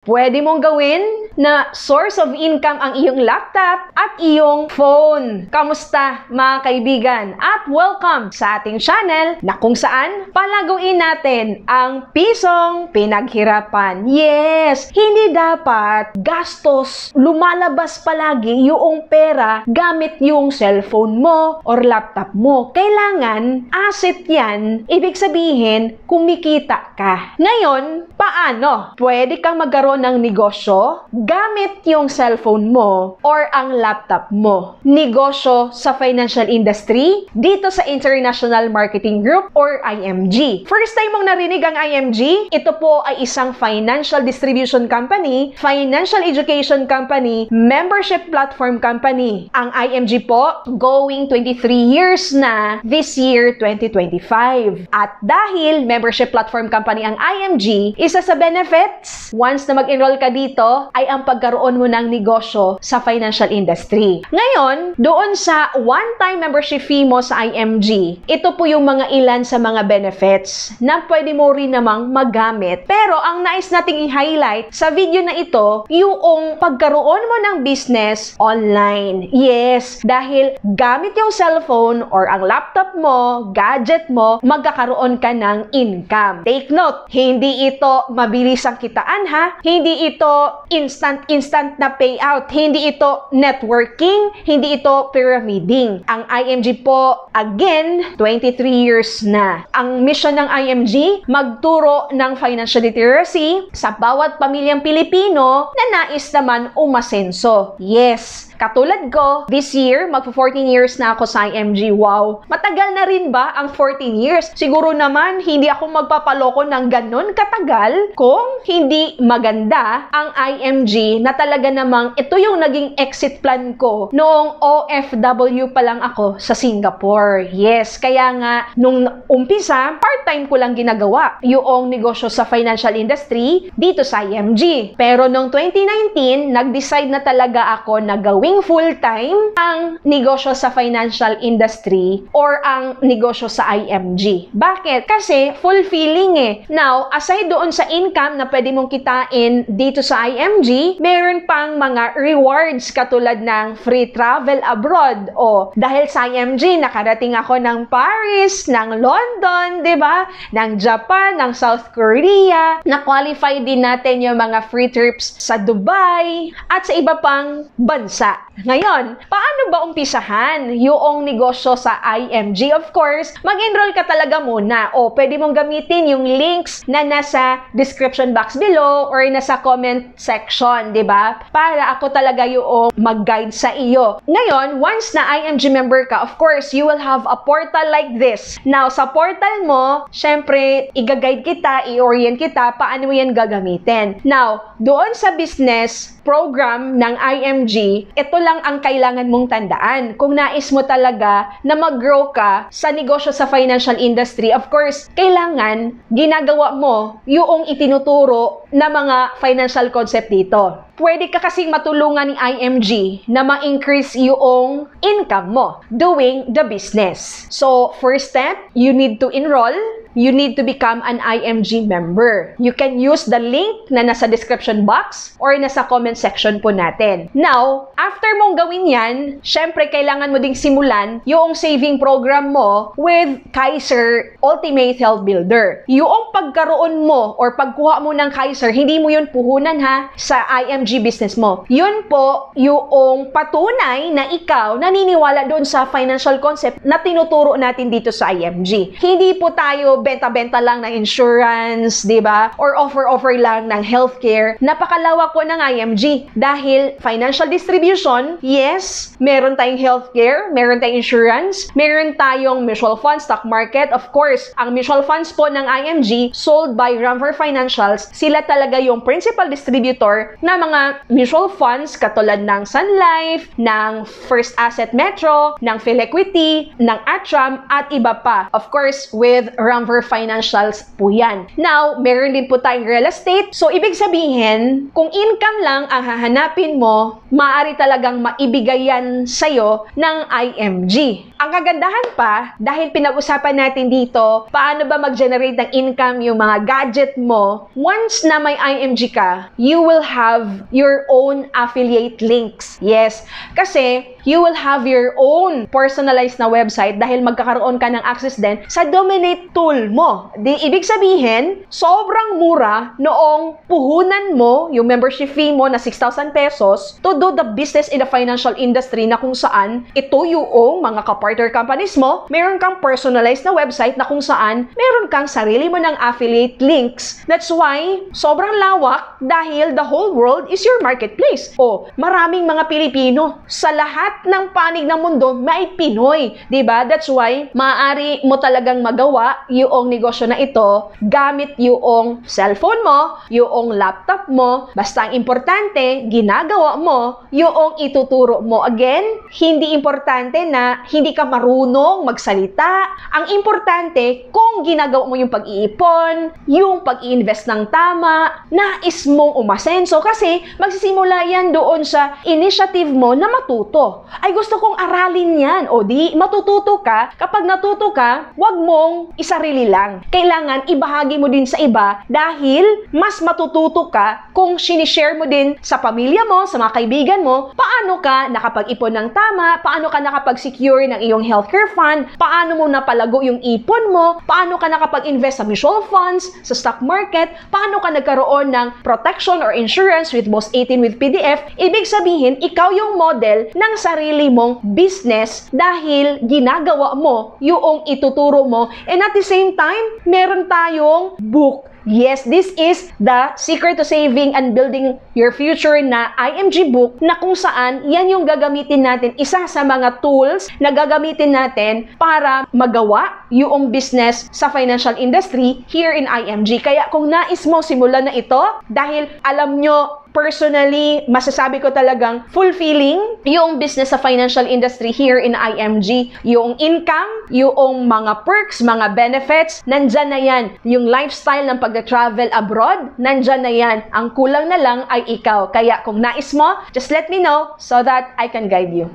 Pwede mong gawin na source of income ang iyong laptop at iyong phone. Kamusta mga kaibigan? At welcome sa ating channel na kung saan palaguin natin ang pisong pinaghirapan. Yes, hindi dapat gastos lumalabas palagi yung pera gamit yung cellphone mo or laptop mo. Kailangan asset yan, ibig sabihin kumikita ka. Ngayon, paano? Pwede kang magkaroon ng negosyo gamit yung cellphone mo or ang laptop mo. Negosyo sa financial industry dito sa International Marketing Group or IMG. First time mong narinig ang IMG? Ito po ay isang financial distribution company, financial education company, membership platform company. Ang IMG po, going 23 years na this year 2025. At dahil membership platform company ang IMG, isa sa benefits once na mag-enroll ka dito ay ang pagkaroon mo ng negosyo sa financial industry. Ngayon, doon sa one-time membership fee mo sa IMG, ito po yung mga ilan sa mga benefits na pwede mo rin namang magamit. Pero ang nais nating i-highlight sa video na ito, yung pagkaroon mo ng business online. Yes, dahil gamit yung cellphone or ang laptop mo, gadget mo, magkakaroon ka ng income. Take note, hindi ito mabilis ang kitaan ha, hindi ito instant na payout. Hindi ito networking. Hindi ito pyramiding. Ang IMG po, again, 23 years na. Ang mission ng IMG, magturo ng financial literacy sa bawat pamilyang Pilipino na nais naman umasenso. Yes, katulad ko, this year, magpo-14 years na ako sa IMG. Wow! Matagal na rin ba ang 14 years? Siguro naman, hindi ako magpapaloko ng ganon katagal kung hindi maganda ang IMG na talaga namang ito yung naging exit plan ko noong OFW pa lang ako sa Singapore. Yes, kaya nga, nung umpisa, part-time ko lang ginagawa yung negosyo sa financial industry dito sa IMG. Pero noong 2019, nag-decide na talaga ako na gawing full-time ang negosyo sa financial industry or ang negosyo sa IMG. Bakit? Kasi fulfilling eh. Now, aside doon sa income na pwede mong kitain dito sa IMG, meron pang mga rewards katulad ng free travel abroad. O, dahil sa IMG, nakarating ako ng Paris, ng London, di ba? Ng Japan, ng South Korea. Na-qualify din natin yung mga free trips sa Dubai at sa iba pang bansa. Ngayon, paano ba umpisahan yung negosyo sa IMG? Of course, mag-enroll ka talaga muna. O, pwede mong gamitin yung links na nasa description box below or nasa comment section, di ba? Para ako talaga yung mag-guide sa iyo. Ngayon, once na IMG member ka, of course, you will have a portal like this. Now, sa portal mo, syempre, i-guide kita, i-orient kita, paano mo yan gagamitin. Now, doon sa business program ng IMG, ito lang ang kailangan mong tandaan. Kung nais mo talaga na mag-grow ka sa negosyo sa financial industry, of course, kailangan ginagawa mo yung itinuturo na mga financial concept dito. Pwede ka kasing matulungan ni IMG na ma-increase yung income mo doing the business. So, first step, you need to enroll. You need to become an IMG member. You can use the link na nasa description box or nasa comment section po natin. Now, after mong gawin yan, syempre kailangan mo ding simulan yung saving program mo with Kaiser Ultimate Health Builder. Yung pagkaroon mo or pagkuha mo ng Kaiser, hindi mo yun puhunan ha sa IMG business mo. Yun po yung patunay na ikaw naniniwala doon sa financial concept na tinuturo natin dito sa IMG. Hindi po tayo benta-benta lang ng insurance, di ba? Or offer lang ng healthcare. Napakalawak po ng IMG dahil financial distribution, yes, meron tayong healthcare, meron tayong insurance, meron tayong mutual funds, stock market. Of course, ang mutual funds po ng IMG sold by Ramver Financials, sila talaga yung principal distributor na mga mutual funds katulad ng Sun Life, ng First Asset Metro, ng Philequity, ng Atram, at iba pa. Of course, with Ramver cover financials po yan. Now, meron din po tayong real estate. So, ibig sabihin, kung income lang ang hahanapin mo, maaari talagang maibigay yan sa'yo ng IMG. Ang kagandahan pa, dahil pinag-usapan natin dito, paano ba mag-generate ng income yung mga gadget mo, once na may IMG ka, you will have your own affiliate links. Yes, kasi you will have your own personalized na website dahil magkakaroon ka ng access din sa Dominate tool mo. Ibig sabihin, sobrang mura noong puhunan mo, yung membership fee mo na 6,000 pesos to do the business in the financial industry na kung saan ito yung mga partner companies mo, meron kang personalized na website na kung saan meron kang sarili mo ng affiliate links. That's why, sobrang lawak dahil the whole world is your marketplace. O, maraming mga Pilipino. Sa lahat ng panig ng mundo, may Pinoy. Diba? That's why, maaari mo talagang magawa yung negosyo na ito gamit yung cellphone mo, yung laptop mo. Basta ang importante, ginagawa mo yung ituturo mo. Again, hindi importante na hindi ka marunong magsalita. Ang importante, kung ginagawa mo yung pag-iipon, yung pag-i-invest ng tama, nais mong umasenso kasi magsisimula yan doon sa initiative mo na matuto. Ay, gusto kong aralin yan. O di, matututo ka. Kapag natuto ka, wag mong isarili lang. Kailangan ibahagi mo din sa iba dahil mas matututo ka kung sinishare mo din sa pamilya mo, sa mga kaibigan mo, paano ka nakapag-ipon ng tama, paano ka nakapag-secure ng iyong healthcare fund, paano mo napalago yung ipon mo, paano ka nakapag-invest sa mutual funds, sa stock market, paano ka nagkaroon ng protection or insurance with Boss 18 with PDF. Ibig sabihin, ikaw yung model ng sarili mong business dahil ginagawa mo yung ituturo mo, and at the same time, meron tayong book. Yes, this is the Secret to Saving and Building Your Future na IMG book na kung saan yan yung gagamitin natin, isa sa mga tools na gagamitin natin para magawa yung business sa financial industry here in IMG. Kaya kung nais mo simulan na ito, dahil alam nyo, personally, masasabi ko talagang fulfilling yung business sa financial industry here in IMG. Yung income, yung mga perks, mga benefits, nandyan na yan. Yung lifestyle ng pag-travel abroad, nandyan na yan. Ang kulang na lang ay ikaw. Kaya kung nais mo, just let me know so that I can guide you.